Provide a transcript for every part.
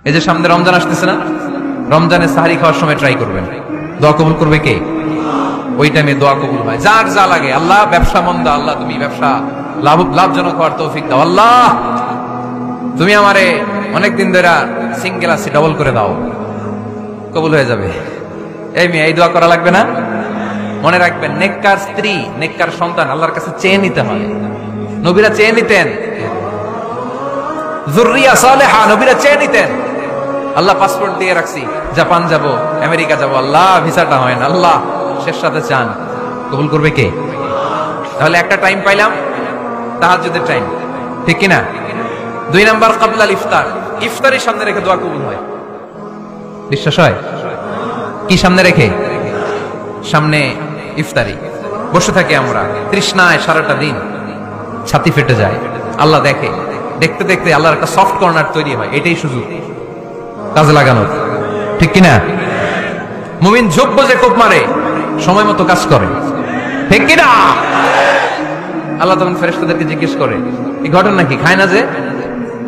এই যে সামনে রমজান আসতেছে না, রমজানে সাহারি খাওয়ার সময় ট্রাই করবেন, দোয়া কবুল করবে কে? ওই টাইমে দোয়া কবুল হয়। যার যা লাগে, আল্লাহ ব্যবসা মন্দা, আল্লাহ তুমি ব্যবসা লাভজনক হওয়ার তৌফিক দাও, আল্লাহ তুমি আমারে অনেকদিন ধরে সিঙ্গেল আছি, ডবল করে দাও, কবুল হয়ে যাবে। এই মেয়ে, এই দোয়া করা লাগবে না? মনে রাখবেন, নেককার স্ত্রী, নেককার সন্তান আল্লাহর কাছে চেয়ে নিতে হয়। নবীরা চেয়ে নিতেন, যুররিয়া সালেহা নবীরা চেয়ে নিতেন। আল্লাহ পাসপোর্ট দিয়ে রাখছি, জাপান যাব, আমেরিকা যাব, আল্লাহ ভিসাটা হয় না, আল্লাহ শেষ সাথে চান, কবুল করবে কে? তাহলে একটা টাইম পাইলাম, তাহাজ্জুদের টাইম, ঠিক কিনা? 2 নাম্বার ক্বাবলাল ইফতার, ইফতারের সামনে রেখে দোয়া কবুল হয়। বিশ্বাস হয়? কি সামনে রেখে? সামনে ইফতারি, বসে থাকি আমরা তৃষ্ণায় সারাটা দিন, ছাতি ফেটে যায়, আল্লাহ দেখে, দেখতে দেখতে আল্লাহর একটা সফট কর্নার তৈরি হয়। এটাই সুযোগ কাজে লাগানোর, ঠিক কিনা? মুমিন যোগ্য যে কোপ মারে, সময় মতো কাজ করে, ঠিক কিনা? আল্লাহ তখন ফেরেশতাদেরকে জিজ্ঞেস করে, এই ঘটনা কি? খায় না যে,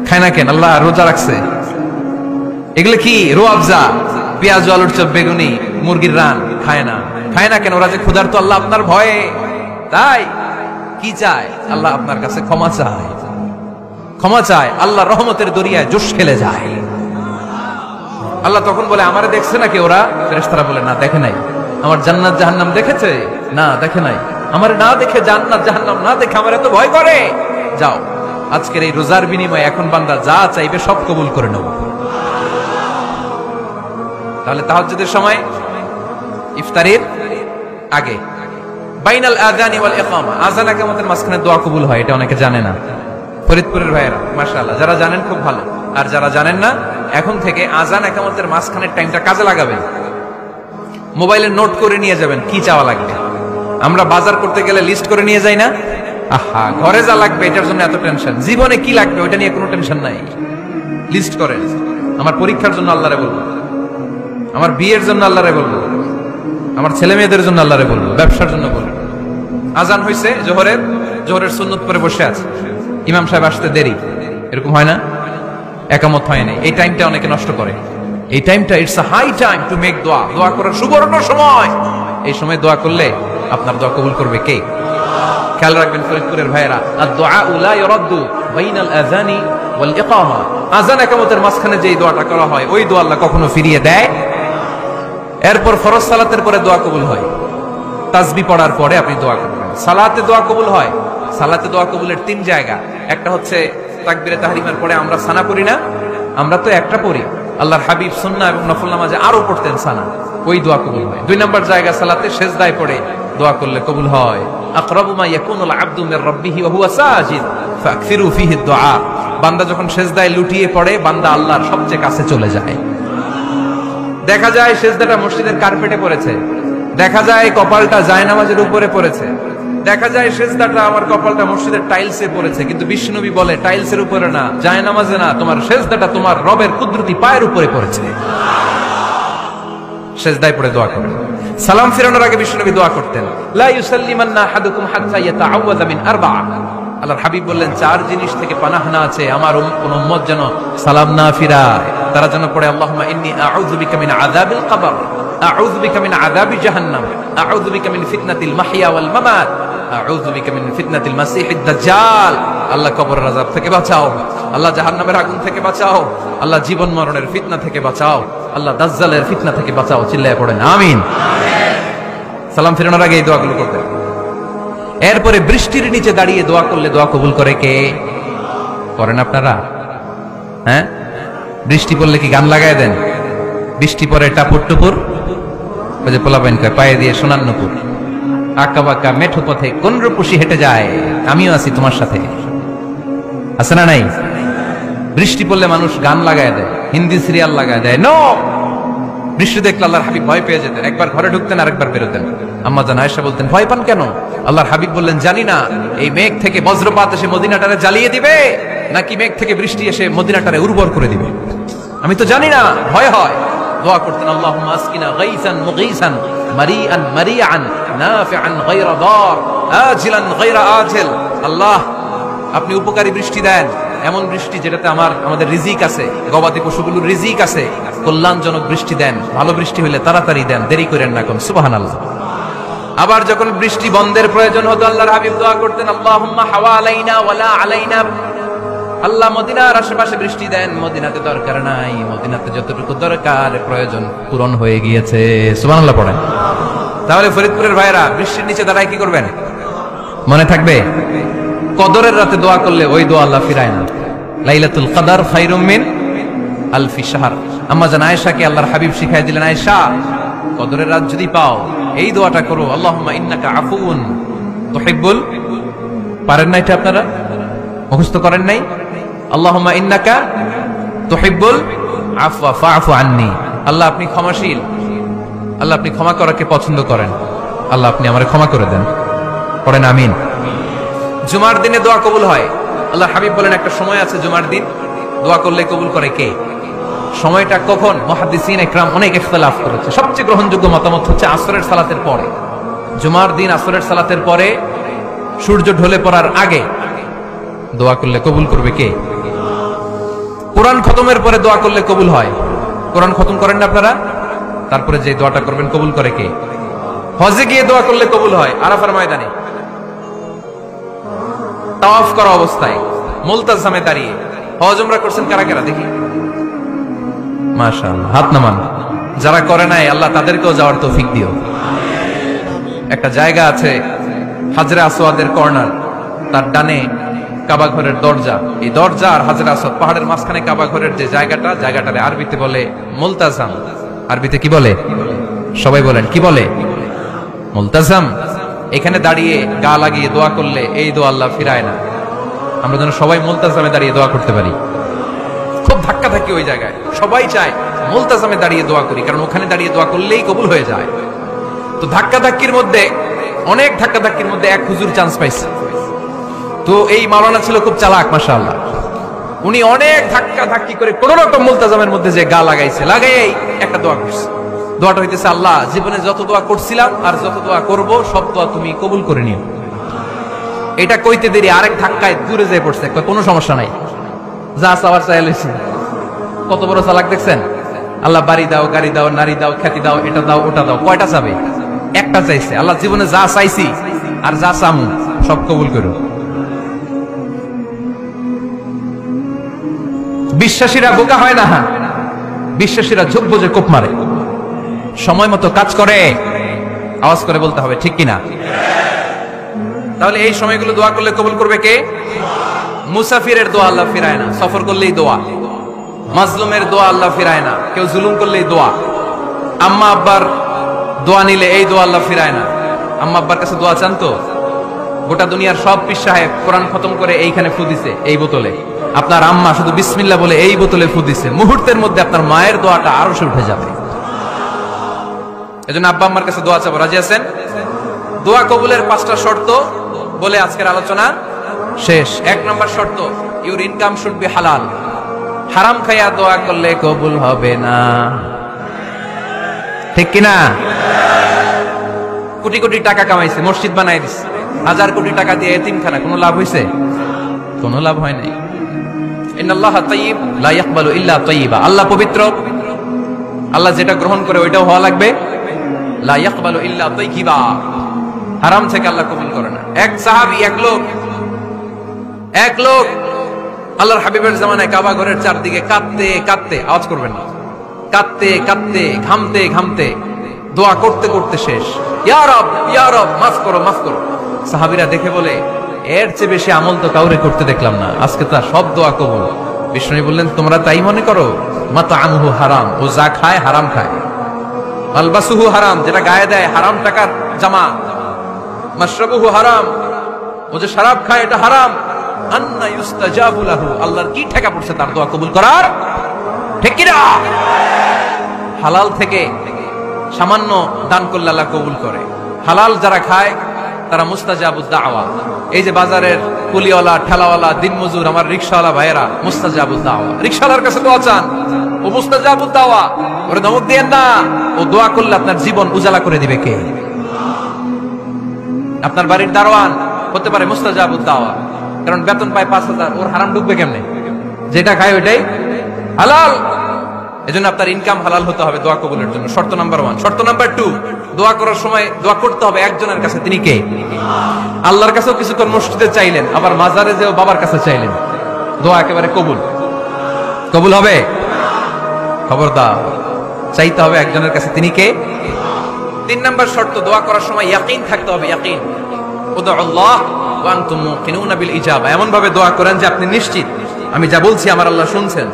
খায় না কেন? আল্লাহ রোজা রাখছে, এগুলো কি? রোয়াবজা, পেঁয়াজ, আলুর চপ, বেগুনি, মুরগির রান, খায় না। খায় না কেন? ওরা যে ক্ষুধার্ত, আল্লাহ আপনার ভয়ে, তাই কি চায়? আল্লাহ আপনার কাছে ক্ষমা চায়, ক্ষমা চায়, আল্লাহ রহমতের দরিয়ায় জোশ খেলে যায়। আল্লাহ তখন বলে, আমারে দেখছে নাকি ওরা? ফেরেশতারা বলে, না দেখে নাই। আমার জান্নাত জাহান্নাম দেখেছে? না দেখে নাই। আমারে না দেখে, জান্নাত জাহান্নাম না দেখে আমার এত ভয় করে? যাও, আজকের এই রোজার বিনিময়ে এখন বান্দা যা চাইবে সব কবুল করে নেব। তাহলে তাহাজ্জুদের সময়, ইফতারির আগে, বাইনাল আযানি ওয়াল ইকামা, আযান ইকামতের মাঝখানে দোয়া কবুল হয়। এটা অনেকে জানে না। ফরিদপুরের ভাইয়েরা মাশাআল্লাহ, যারা জানেন খুব ভালো, আর যারা জানেন না, এখন থেকে আযান ইকামতের মাঝখানের টাইমটা কাজে লাগাবেন। মোবাইলে নোট করে নিয়ে যাবেন কি চাওয়া লাগবে। আমরা বাজার করতে গেলে লিস্ট করে নিয়ে যাই না? আহা, ঘরে যা লাগবে এটার জন্য এত টেনশন, জীবনে কি লাগবে ওইটা নিয়ে কোনো টেনশন নাই, লিস্ট করেন। আমার পরীক্ষার জন্য আল্লাহরে বলবো, আমার বিয়ের জন্য আল্লাহরে বলবো, আমার ছেলে মেয়েদের জন্য আল্লাহরে বলবো, ব্যবসার জন্য বলবো। আজান হইছে জোহরের সুন্নত পরে বসে আছে, ইমাম সাহেব আসতে দেরি, এরকম হয় না? একামত হয় না, এই টাইমটা অনেকে নষ্ট করে। এই টাইমটা it's a high time to make দোয়া, দোয়া করার সুবর্ণ সময়। এই সময় দোয়া করলে আপনার দোয়া কবুল করবে কে? খেয়াল রাখবেন ফরিদপুরের ভাইয়েরা, আদ-দুআউ লা ইউরাদ্দু বাইনাল আযানি ওয়াল ইকামা, আযান ইকামতের মাঝখানে যেই দোয়াটা করা হয় ওই দোয়া আল্লাহ কখনো ফিরিয়ে দেয়। এরপর ফরজ সালাতের পরে দোয়া কবুল হয়, তাসবিহ পড়ার পরে আপনি দোয়া করবেন। সালাতে দোয়া কবুল হয়, সালাতে দোয়া কবুলের 3 জায়গা। একটা হচ্ছে তাকবীরে তাহরিমার পরে আমরা সানা পড়ি না, আমরা তো একটা পড়ি, আল্লাহর হাবিব সুন্নাহ এবং নফল নামাজে আরো পড়তেন সানা, ওই দোয়া কবুল হয়। 2 নম্বর জায়গা, সালাতে সেজদায় পড়ে দোয়া করলে কবুল হয়। আকরাবু মা ইয়াকুনুল আবদু মির রাব্বিহি ওয়া হুয়া সাজিদ ফাকসিরু ফিহি দুআ, বান্দা যখন সেজদায় লুটিয়ে পড়ে, বান্দা আল্লাহর সবচেয়ে কাছে চলে যায়। দেখা যায় সেজদাটা মসজিদের কার্পেটে পড়েছে, দেখা যায় কপালটা জায়নামাজের উপরে পড়েছে, দেখা যায় সেজদাটা আমার কপালটা মসজিদের টাইলসে পড়েছে, কিন্তু বিশ্বনবী বলে টাইলসের উপরে না, জায়নামাজে না, তোমার সেজদাটা তোমার রবের কুদরতি পায়ের উপরে পড়েছে। সেজদায় পড়ে দোয়া করেন। সালাম ফিরানোর আগে বিশ্বনবী দোয়া করতেন, লা ইউসাল্লিমান্না আহাদুকুম হাত্তা ইয়াতাআওয়াযা মিন আরবা'a, আল্লাহর হাবিব বললেন 4 জিনিস থেকে পানাহ না আছে আমার কোন উম্মত যেন সালাম না ফিরায়। তারা যেন পড়ে, আল্লাহুম্মা ইন্নী আউযু বিকা মিন আযাবিল কবর, আউযু বিকা মিন আযাবি জাহান্নাম, আউযু বিকা মিন ফিতনাতিল মাহইয়া ওয়াল মামাত, আউযু বিকা মিন ফিতনাতিল মাসিহিদ দাজ্জাল। আল্লাহ কবরের আযাব থেকে বাঁচাও, আল্লাহ জাহান্নামের আগুন থেকে বাঁচাও, আল্লাহ জীবন মরণের ফিতনা থেকে বাঁচাও, আল্লাহ দাজ্জালের ফিতনা থেকে বাঁচাও। চিল্লায়ে পড়েন আমিন। সালাম ফিরানোর আগে এই দোয়াগুলো করবেন। এরপরে বৃষ্টির নিচে দাঁড়িয়ে দোয়া করলে দোয়া কবুল করে কে? করেন আপনারা? হ্যাঁ, বৃষ্টি পড়লে কি গান লাগায় দেন? বৃষ্টি পরে টাপুর টুপুর, ওই যে পোলাপাইন কয় পায়ে দিয়ে সোনার নুপুর, আঁকা বাঁকা মেঠো পথে কোন রূপসী হেঁটে যায়, আমিও আছি তোমার সাথে, আছে না নাই? বৃষ্টি পড়লে মানুষ গান লাগায় দেয়, হিন্দি সিরিয়াল লাগায় দেয়। নো, বৃষ্টি দেখলে আল্লাহর হাবিব ভয় পেয়ে যেতেন, একবার ঘরে ঢুকতেন আরেকবার বেরোতেন। আম্মা জান আয়েশা বলতেন, ভয় পান কেন? আল্লাহর হাবিব বললেন, জানি না এই মেঘ থেকে বজ্রপাত এসে মদিনাটারে জ্বালিয়ে দিবে নাকি মেঘ থেকে বৃষ্টি এসে মদিনাটারে উর্বর করে দিবে, আমি তো জানি না, ভয় হয়। দোয়া করতেন, আল্লাহুম্মা আসকিনা গাইসান মুগীসান মারিআন মারিআন নাফিআন গায়রা দার আজিলান গায়রা আজিল, আল্লাহ আপনি উপকারী বৃষ্টি দেন, এমন বৃষ্টি যেটাতে আমাদের রিজিক আছে, গবাদি পশুগুলোর রিজিক আছে, কল্যাণজনক বৃষ্টি দেন, ভালো বৃষ্টি হলে তাড়াতাড়ি দেন, দেরি করেন না কোন। সুবহানাল্লাহ। আবার যখন বৃষ্টি বন্ধের প্রয়োজন হতো আল্লাহর হাবিব দোয়া করতেন, আল্লাহুম্মা হাওয়ালাইনা ওয়ালা আলাইনা। আল্লাহ মদিনার আশেপাশে বৃষ্টি দেন, মদিনাতে দরকার নাই, মদিনাতে যতটুকু দরকার প্রয়োজন পূরণ হয়ে গিয়েছে। সুবহানাল্লাহ পড়েন। তাহলে ফরিদপুরের ভাইরা বৃষ্টির নিচে দাঁড়ায় কি করবেন? মনে থাকবে কদরের রাতে দোয়া করলে ওই দোয়া আল্লাহ ফিরায় না। লাইলাতুল কদর খায়রুম মিন আলফি শাহর। আম্মা জান আয়েশাকে আল্লাহর হাবিব শিখাই দিলেন, আয়েশা কদরের রাত যদি পাও এই দোয়াটা করো, আল্লাহুম্মা ইন্নাকা আফুউন তুহিব্বুল। পারেন না এটা? আপনারা মুখস্থ করেন নাই? আল্লাহুম্মা ইন্নাকা তুহিব্বুল আফওয়া ফাআফু আন্নি। আল্লাহ আপনি ক্ষমাশীল, আল্লাহ আপনি ক্ষমা করাকে পছন্দ করেন, আল্লাহ আপনি আমারে ক্ষমা করে দেন। পড়েন আমিন। জুমার দিনে দোয়া কবুল হয়। আল্লাহ হাবিব বলেন একটা সময় আছে জুমার দিন দোয়া করলে কবুল করে কে? সময়টা কখন? মুহাদ্দিসিন ইকরাম অনেক ইখতিলাফ করেছে। সবচেয়ে গ্রহণযোগ্য মতামত হচ্ছে আসরের সালাতের পরে। জুমার দিন আসরের সালাতের পরে সূর্য ঢলে পড়ার আগে দোয়া করলে কবুল করবে কে? কোরআন খতমের পরে দোয়া করলে কবুল হয়। কোরআন খতম করেন না আপনারা? তারপরে যে দোয়াটা করবেন কবুল করে কে? হজে গিয়ে দোয়া করলে কবুল হয়। আরাফার ময়দানে তাওয়াফ করা অবস্থায় মুলতাজামে দাঁড়িয়ে। হজ উমরা করছেন কারা কারা দেখি? মাশাআল্লাহ, হাত নামান। যারা করে নাই আল্লাহ তাদেরকেও যাওয়ার তৌফিক দিও। একটা জায়গা আছে হাজরে আসওয়াদের কর্নার, তার ডানে কাবা ঘরের দরজা। এই দরজা আর হাজরে আসওয়াদ পাহাড়ের মাঝখানে কাবা ঘরের যে জায়গাটারে আরবিতে বলে মুলতাজাম। আরবিতে কি বলে? সবাই বলেন কি বলে? মুলতাজাম। এখানে দাঁড়িয়ে গা লাগিয়ে দোয়া করলে এই দোয়া আল্লাহ ফিরায় না। আমরা যেন সবাই মুলতাজামে দাঁড়িয়ে দোয়া করতে পারি। খুব ধাক্কা থাকি ওই জায়গায়, সবাই চায় মুলতাজামে দাঁড়িয়ে দোয়া করি, কারণ ওখানে দাঁড়িয়ে দোয়া করলেই কবুল হয়ে যায়। তো ধাক্কা ধাক্কির মধ্যে, অনেক ধাক্কা ধাক্কির মধ্যে এক হুজুর চান্স পাইছে। তো এই মাওলানা ছিল খুব চালাক মাশাআল্লাহ। উনি অনেক ধাক্কা ধাক্কি করে কোন রকম মুলতাজামের মধ্যে যে গা লাগাইছে, লাগাই একটা দোয়া করছে। দোয়াটা হইতেছে, আল্লাহ জীবনে যত দোয়া করছিলাম আর যত দোয়া করব সব দোয়া তুমি কবুল করে নিও। এটা কইতে দেরি আরেক ধাক্কায় দূরে যেয়ে পড়ছে। কোনো সমস্যা নাই, যা চাওয়ার চাই লইছি। কত বড় চালাক দেখছেন? আল্লাহ বাড়ি দাও, গাড়ি দাও, নারী দাও, খ্যাতি দাও, এটা দাও, ওটা দাও। কয়টা চাবে? একটা চাইছে। আল্লাহ জীবনে যা চাইছি আর যা চামু সব কবুল করো। বিশ্বাসীরা বোকা হয় না, বিশ্বাসীরা ঝোপ বোঝে কোপ মারে। সময় মতো কাজ করে, আওয়াজ করে বলতে হবে ঠিক কিনা? তাহলে এই সময়গুলো দোয়া করলে কবুল করবে কে? মুসাফিরের দোয়া আল্লাহ ফিরায় না, সফর করলেই দোয়া। মাজলুমের দোয়া আল্লাহ ফিরায় না, কেউ জুলুম করলেই দোয়া। আম্মা আব্বার দোয়া নিলে এই দোয়া আল্লাহ ফিরায় না। আম্মা আব্বার কাছে দোয়া চান তো? গোটা দুনিয়ার সব পীর সাহেব কোরআন খতম করে এইখানে ফু দিছে এই বোতলে, আপনার আম্মা শুধু বিসমিল্লাহ বলে এই বোতলে ফু দিছে, মুহূর্তের মধ্যে আপনার মায়ের দোয়াটা আরো সে উঠে যাবে। এজন্য আব্বা আম্মার কাছে দোয়া চাবো। রাজি আছেন? দোয়া কবুলের 5টা শর্ত বলে আজকের আলোচনা শেষ। 1 নম্বর শর্ত, ইউর ইনকাম শুড বি হালাল। হারাম খাইয়া দোয়া করলে কবুল হবে না, ঠিক কিনা? কোটি কোটি টাকা কামাইছে, মসজিদ বানাই দিছে, 1000 কোটি টাকা দিয়ে এতিমখানা, কোনো লাভ হইছে? কোনো লাভ হয় নাই। ইন্নাল্লাহা তাইয়্যিব লা ইয়াকবালু ইল্লা তাইয়্যিবা। আল্লাহ পবিত্র, আল্লাহ যেটা গ্রহণ করে ওইটাও হওয়া লাগবে। লা ইয়াকবালু ইল্লা তাইয়্যিবা। হারাম থেকে আল্লাহ কবুল করে না। এক সাহাবী, এক লোক আল্লাহর হাবিবের জামানায় কাবা ঘরের চারদিকে কাঁদতে কাঁদতে, আওয়াজ করবেন না, কাঁদতে কাঁদতে, ঘামতে ঘামতে, দোয়া করতে করতে শেষ। ইয়া রব, ইয়া রব, মাফ করো, মাফ করো। সাহাবীরা দেখে বলে, এর চেয়ে বেশি আমল তো কাউরে করতে দেখলাম না, আজকে তার সব দোয়া কবুল। বিষ্ণু বললেন, তোমরা তাই মনে করো? মাতআমুহু হারাম, ও যা খায় হারাম খায়। মালবাসুহু হারাম, যেটা গায়ে দেয় হারাম টাকার জামা। মাশরাবুহু হারাম, ও যে শরাব খায় এটা হারাম। আন্না ইউস্তাজাবু লাহু, আল্লাহর কি ঠেকা পড়ছে তার দোয়া কবুল করার? ঠিক কি না? হালাল থেকে সামান্য দান করলে আল্লাহ কবুল করে। হালাল যারা খায় তারা মুস্তাজাবুদ দাওয়া। এই যে বাজারের কুলিওয়ালা, ঠেলাওয়ালা, দিনমজুর, আমার রিকশাওয়ালা ভাইয়েরা, মুস্তাজাবুদ দাওয়া। রিকশাওয়ালার কাছে দোয়া চান, ও মুস্তাজাবুদ দাওয়া। ওরে ধমক দিয়েন না, ও দোয়া করলে আপনার জীবন উজালা করে দিবে কে? আপনার বাড়ির দারোয়ান হতে পারে মুস্তাজাবুদ দাওয়া, কারণ বেতন পায় 5000, ওর হারাম ঢুকবে কেমনে? যেটা খায় ওইটাই হালাল। এজন্য আপনার ইনকাম হালাল হতে হবে দোয়া কবুলের জন্য, শর্ত নাম্বার 1। শর্ত নাম্বার 2, দোয়া করার সময় দোয়া করতে হবে একজনের কাছে, তিনি কে? আল্লাহর কাছেও কিছুক্ষণ মসজিদে চাইলেন, আবার মাজারে যেও বাবার কাছে চাইলেন, দোয়া একেবারে কবুল। কবুল হবে? খবরদার, চাইতে হবে একজনের কাছে, তিনি কে? 3 নাম্বার শর্ত, দোয়া করার সময় ইয়াকিন থাকতে হবে। ইয়াকিন, উদউল্লাহ ওয়া আনতুম মুকিনুনা বিল ইজাবা, এমন ভাবে দোয়া করেন যে আপনি নিশ্চিত আমি যা বলছি আমার আল্লাহ শুনছেন,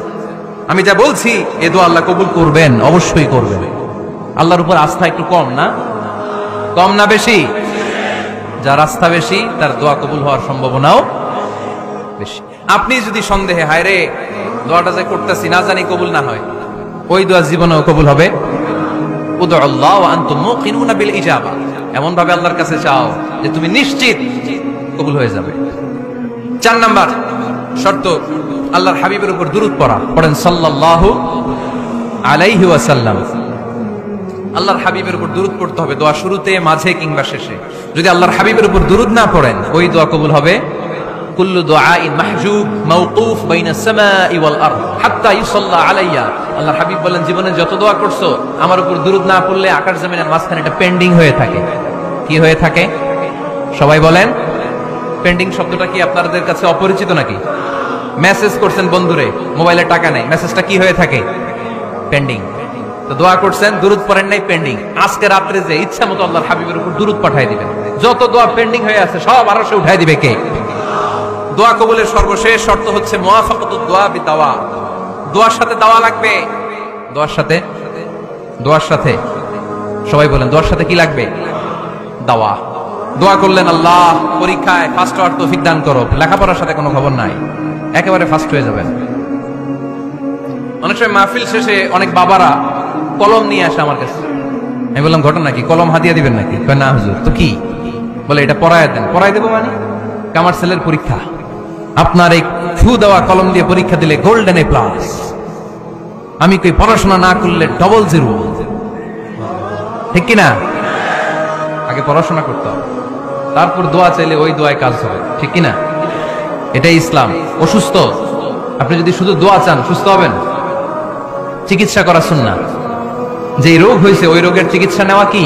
আমি যা বলছি এই দোয়া আল্লাহ কবুল করবেন, অবশ্যই করবেন। আল্লাহর উপর আস্থা একটু কম না? কম না বেশি? যার আস্থা বেশি তার দোয়া কবুল হওয়ার সম্ভাবনাও বেশি। আপনি যদি সন্দেহে হায় রে দোয়াটা যে করতেছি না জানি কবুল না হয়, ওই দোয়া জীবনেও কবুল হবে। উদউল্লাহ ওয়া আনতুম মুকিনুনা বিল ইজাবা, এমন ভাবে আল্লাহর কাছে চাও যে তুমি নিশ্চিত কবুল হয়ে যাবে। 4 নাম্বার শর্ত, আল্লাহর হাবিবের উপর দুরূদ পড়া। পড়েন সাল্লাল্লাহু আলাইহি ওয়াসাল্লাম। আল্লাহর হাবিবের উপর দুরূদ পড়তে হবে দোয়া শুরুতে, মাঝে কিংবা শেষে। যদি আল্লাহর হাবিবের উপর দুরূদ না পড়েন ওই দোয়া কবুল হবে কুল্লু দুআইন মাহজুব মাওকুফ বাইনাস সামাই ওয়াল আরদ হাত্তা ইউসাল্লা আলাইয়া। আল্লাহর হাবিব বলেন জীবনে যত দোয়া করছো আমার উপর দুরূদ না পড়লে আকাশ জমিনের মাঝখানে এটা পেন্ডিং হয়ে থাকে। কি হয়ে থাকে? সবাই বলেন। পেন্ডিং শব্দটা কি আপনাদের কাছে অপরিচিত নাকি? মেসেজ করছেন বন্ধুরে, মোবাইলে টাকা নেই, মেসেজটা কি হয়ে থাকে? পেন্ডিং। তো দোয়া করছেন, দুরূদ পড়েন নাই, পেন্ডিং। আজকে রাত্রে যে ইচ্ছা মতো আল্লাহর হাবিবের উপর দুরূদ পাঠাই দিবেন, যত দোয়া পেন্ডিং হয়ে আছে সব আরশে উঠাই দিবে কে? দোয়া কবুলের সর্বশেষ শর্ত হচ্ছে মুওয়াফাকাতুদ দোয়া বিদাওয়া, দোয়ার সাথে দাওয়া লাগবে। দোয়ার সাথে সবাই বলেন, দোয়ার সাথে কি লাগবে? দাওয়া। দোয়া করলেন আল্লাহ পরীক্ষায় ফার্স্ট হওয়ার তৌফিক দান করো, লেখাপড়ার সাথে কোনো খবর নাই, একেবারে ফার্স্ট হয়ে যাবেন। অনেক সময় মাহফিল শেষে অনেক বাবারা কলম নিয়ে আসে আমার কাছে। আমি বললাম ঘটনা কি, কলম হাদিয়া দিবেন নাকি? না হুজুর। তো কি? বলে এটা পড়ায় দেন। পড়ায় দেবো মানে? আমার ছেলের পরীক্ষা, আপনার এই ফু দেওয়া কলম দিয়ে পরীক্ষা দিলে গোল্ডেন এ প্লাস, আমি কই পড়াশোনা না করলে ডবল জিরো। ঠিক কিনা? আগে পড়াশোনা করতে হবে, তারপর দোয়া চাইলে ওই দোয়ায় কাজ হবে। ঠিক কিনা? এটাই ইসলাম। অসুস্থ আপনি যদি শুধু দোয়া চান সুস্থ হবেন? চিকিৎসা করা সুন্নাহ। যে রোগ হয়েছে ওই রোগের চিকিৎসা নেওয়া কি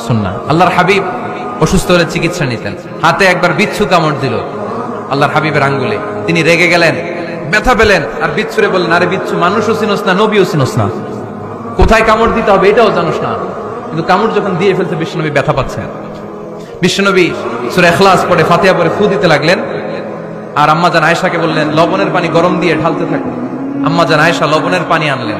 সুন্নাহ। আল্লাহর হাবিব অসুস্থ হলে চিকিৎসা নিতেন। হাতে একবার বিচ্ছু কামড় দিল আল্লাহর হাবিবের আঙ্গুলে, তিনি রেগে গেলেন, ব্যথা পেলেন, আর বিচ্ছুরে বললেন আরে বিচ্ছু মানুষও চিনোস না, নবীও চিনোস না, কোথায় কামড় দিতে হবে এটাও জানোস না। কিন্তু কামড় যখন দিয়ে ফেলতে বিশ্বনবী ব্যথা পাচ্ছেন। বিশ্বনবী সূরা ইখলাস পড়ে ফাতিহা পড়ে ফু দিতে লাগলেন, আর আম্মাজান আয়েশাকে বললেন লবণের পানি গরম দিয়ে ঢালতে থাকো। আম্মাজান আয়েশা লবণের পানি আনলেন।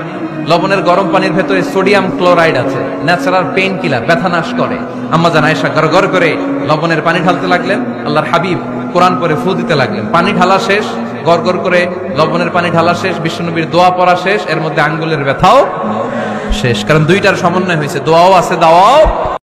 লবণের গরম পানির ভেতরে সোডিয়াম ক্লোরাইড আছে, ন্যাচারাল পেইন কিলার, ব্যথা নাশ করে। আম্মাজান আয়েশা গড়গড় করে লবণের পানি ঢালতে লাগলেন, আল্লাহর হাবিব কোরআন পড়ে ফু দিতে লাগলেন। পানি ঢালা শেষ, গড়গড় করে লবণের পানি ঢালা শেষ, বিশ্বনবীর দোয়া পড়া শেষ, এর মধ্যে আঙ্গুলের ব্যথাও শেষ। কারণ দুইটার সমন্বয় হয়েছে, দোয়াও আছে দাওয়াও